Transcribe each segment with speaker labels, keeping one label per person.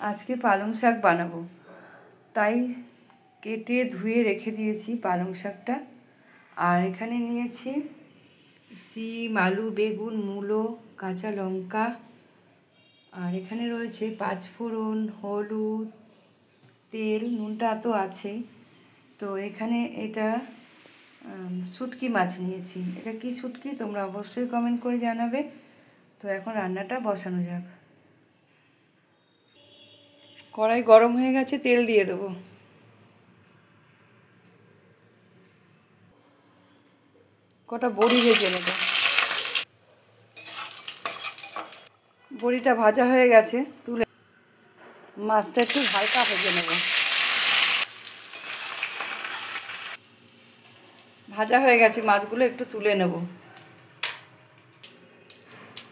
Speaker 1: আজকে পালং শাক বানাবো, তাই কেটে ধুয়ে রেখে দিয়েছি পালং শাকটা। আর এখানে নিয়েছি সিম, আলু, বেগুন, মূলো, কাঁচা লঙ্কা, আর এখানে রয়েছে পাঁচফোড়ন, হলুদ, তেল, নুনটা তো আছেই। তো এখানে এটা শুটকি মাছ নিয়েছি। এটা কি শুটকি তোমরা অবশ্যই কমেন্ট করে জানাবে। তো এখন রান্নাটা বসানো যাক। কড়াই গরম হয়ে গেছে, তেল দিয়ে দেবো। কটা বড়ি ভেজে নেব। বড়িটা ভাজা হয়ে গেছে, তুলে মাছটা একটু হালকা ভেজে নেব। ভাজা হয়ে গেছে মাছগুলো, একটু তুলে নেব।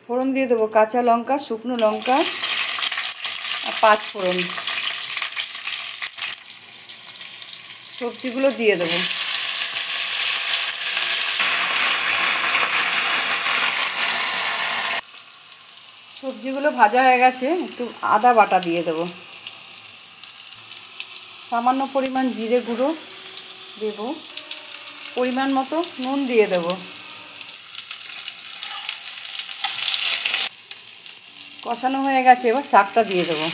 Speaker 1: ফোড়ন দিয়ে দেবো কাঁচা লঙ্কা, শুকনো লঙ্কা আর পাঁচফোড়ন। সবজিগুলো দিয়ে দেবো। সবজিগুলো ভাজা হয়ে গেছে, একটু আদা বাটা দিয়ে দেবো। সামান্য পরিমাণ জিরে গুঁড়ো দেব, পরিমাণ মতো নুন দিয়ে দেব। কষানো হয়ে গেছে, এবার শাকটা দিয়ে দেবো।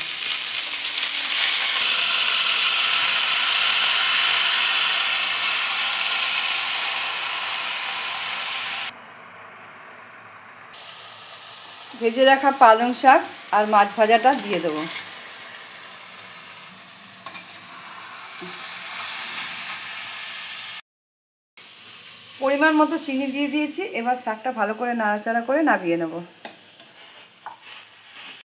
Speaker 1: ভেজে রাখা পালং শাক আর মাছ ভাজাটা দিয়ে দেবো। পরিমাণ মতো চিনি দিয়ে দিয়েছি, এবার শাকটা ভালো করে নাড়াচাড়া করে নামিয়ে নেব।